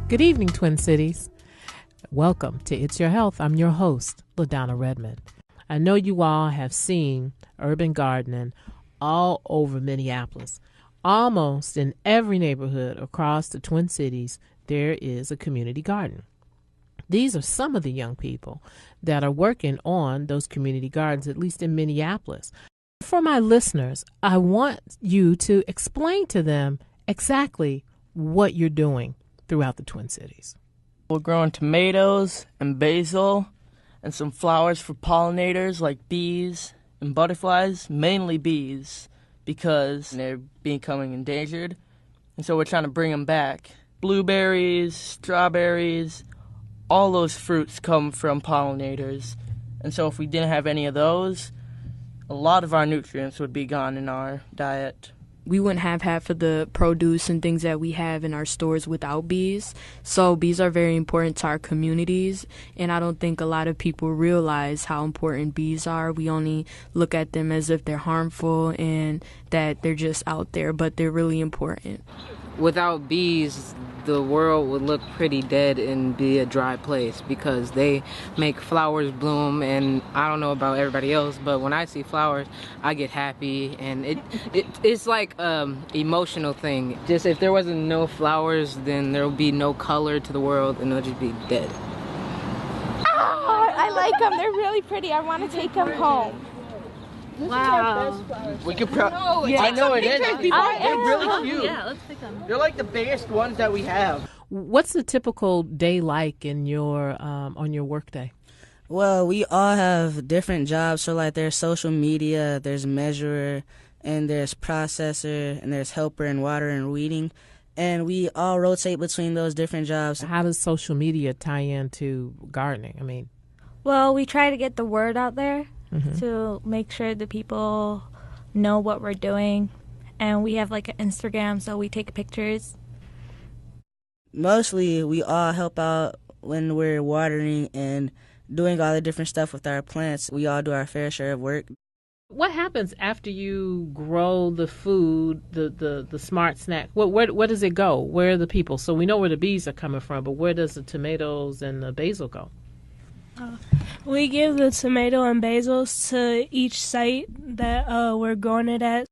Good evening, Twin Cities. Welcome to It's Your Health. I'm your host, LaDonna Redmond. I know you all have seen urban gardening all over Minneapolis. Almost in every neighborhood across the Twin Cities, there is a community garden. These are some of the young people that are working on those community gardens, at least in Minneapolis. For my listeners, I want you to explain to them exactly what you're doing throughout the Twin Cities. We're growing tomatoes and basil and some flowers for pollinators like bees and butterflies, mainly bees, because they're becoming endangered. And so we're trying to bring them back. Blueberries, strawberries, all those fruits come from pollinators. And so if we didn't have any of those, a lot of our nutrients would be gone in our diet. We wouldn't have half of the produce and things that we have in our stores without bees. So bees are very important to our communities, and I don't think a lot of people realize how important bees are. We only look at them as if they're harmful and that they're just out there, but they're really important. Without bees, the world would look pretty dead and be a dry place because they make flowers bloom, and I don't know about everybody else, but when I see flowers, I get happy, and it's like emotional thing. Just if there wasn't no flowers, then there would be no color to the world, and it would just be dead. Oh, I like them. They're really pretty. I want to take them home. Wow. We could I know it is. They're really cute. Yeah, let's pick them. They're like the biggest ones that we have. What's the typical day like in your on your work day? Well, we all have different jobs. So like there's social media, there's measurer, and there's processor, and there's helper and water and weeding. And we all rotate between those different jobs. How does social media tie into gardening? Well, we try to get the word out there. To make sure the people know what we're doing. And we have like an Instagram, so we take pictures. Mostly we all help out when we're watering and doing all the different stuff with our plants. We all do our fair share of work. What happens after you grow the food, the smart snack? Where does it go? Where are the people? So we know where the bees are coming from, but where does the tomatoes and the basil go? We give the tomato and basils to each site that we're growing it at.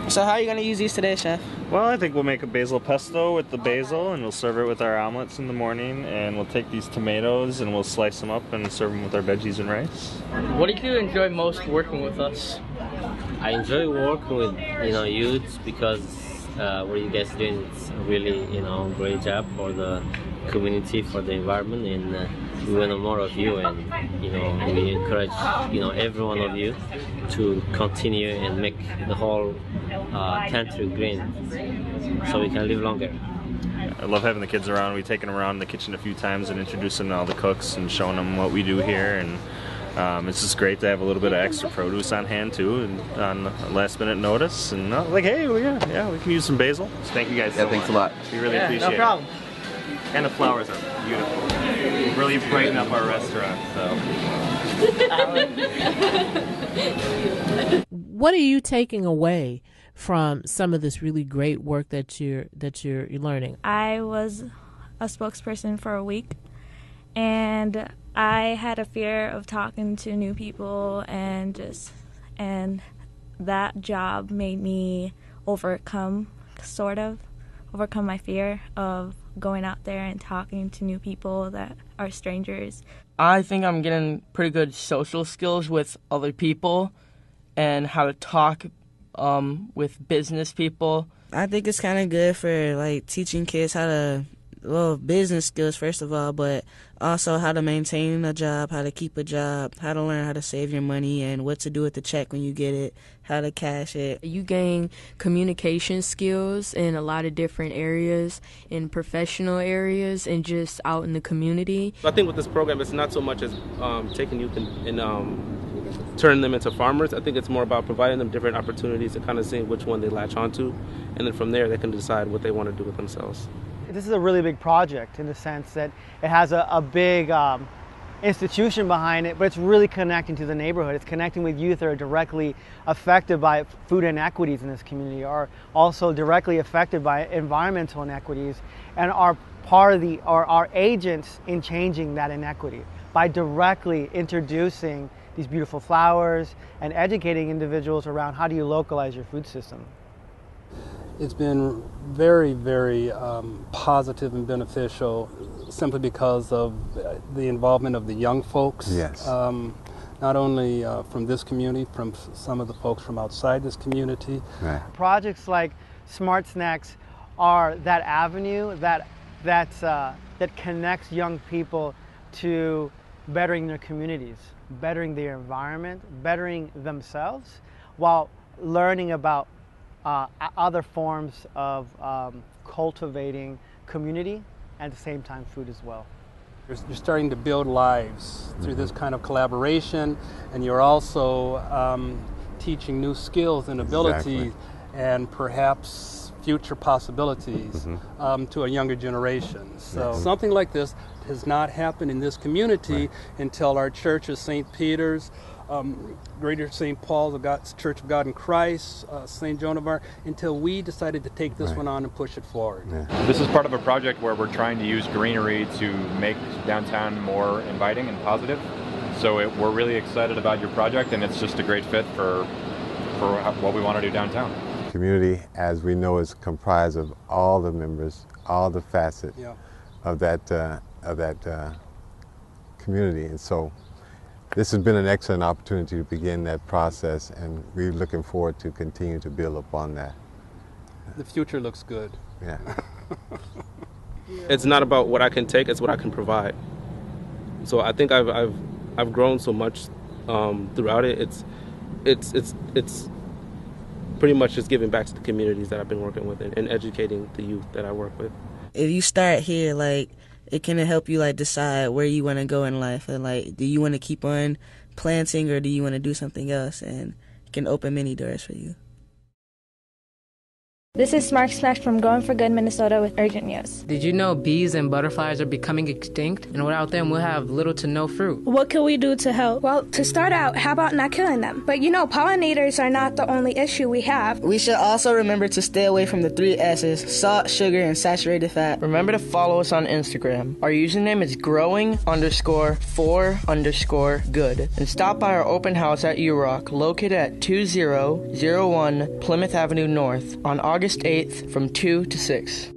So how are you going to use these today, Chef? Well, I think we'll make a basil pesto with the basil, and we'll serve it with our omelets in the morning, and we'll take these tomatoes and we'll slice them up and serve them with our veggies and rice. What do you enjoy most working with us? I enjoy working with youths because what you guys doing is really great job for the community, for the environment, and we want more of you, and we encourage every one of you to continue and make the whole country green so we can live longer. I love having the kids around. We've taken them around the kitchen a few times and introduced them to all the cooks and showing them what we do here, and it's just great to have a little bit of extra produce on hand too, and on last minute notice, and like, hey, we can use some basil. So thank you guys so thanks much. a lot. We really appreciate it. No problem. And the flowers are beautiful. Really brighten up our restaurant. So. What are you taking away from some of this really great work that you're learning? I was a spokesperson for a week, and I had a fear of talking to new people, and that job made me overcome my fear of going out there and talking to new people that are strangers. I think I'm getting pretty good social skills with other people and how to talk with business people. I think it's kind of good for like teaching kids how to well, business skills, first of all, but also how to maintain a job, how to keep a job, how to learn how to save your money and what to do with the check when you get it, how to cash it. You gain communication skills in a lot of different areas, in professional areas, and just out in the community. I think with this program, it's not so much as taking youth and turning them into farmers. I think it's more about providing them different opportunities and kind of seeing which one they latch onto, and then from there they can decide what they want to do with themselves. This is a really big project in the sense that it has a big institution behind it, but it's really connecting to the neighborhood. It's connecting with youth that are directly affected by food inequities in this community, are also directly affected by environmental inequities, and are part of are agents in changing that inequity by directly introducing these beautiful flowers and educating individuals around how do you localize your food system. It's been very, very positive and beneficial simply because of the involvement of the young folks. Yes. Not only from this community, from some of the folks from outside this community. Right. Projects like Smart Snacks are that avenue that connects young people to bettering their communities, bettering their environment, bettering themselves, while learning about other forms of cultivating community and at the same time food as well. You're starting to build lives through this kind of collaboration, and you're also teaching new skills and abilities and perhaps future possibilities to a younger generation. So something like this has not happened in this community until our church of St. Peter's, Greater St. Paul, the Church of God in Christ, St. Joan of Arc, until we decided to take this one on and push it forward. This is part of a project where we're trying to use greenery to make downtown more inviting and positive. So we're really excited about your project, and it's just a great fit for what we want to do downtown. Community, as we know, is comprised of all the members, all the facets of that community, and so this has been an excellent opportunity to begin that process, and we're looking forward to continue to build upon that. The future looks good. Yeah. It's not about what I can take; it's what I can provide. So I think I've grown so much throughout it. It's pretty much just giving back to the communities that I've been working with and educating the youth that I work with. If you start here, it can help you decide where you want to go in life, and do you want to keep on planting or do you want to do something else, and it can open many doors for you. This is Smart Snacks from Going for Good, Minnesota with urgent news. Did you know bees and butterflies are becoming extinct? And without them, we'll have little to no fruit. What can we do to help? Well, to start out, how about not killing them? But pollinators are not the only issue we have. We should also remember to stay away from the 3 S's, salt, sugar, and saturated fat. Remember to follow us on Instagram. Our username is growing_for_good. And stop by our open house at URock, located at 2001 Plymouth Avenue North, on August 8th from 2 to 6.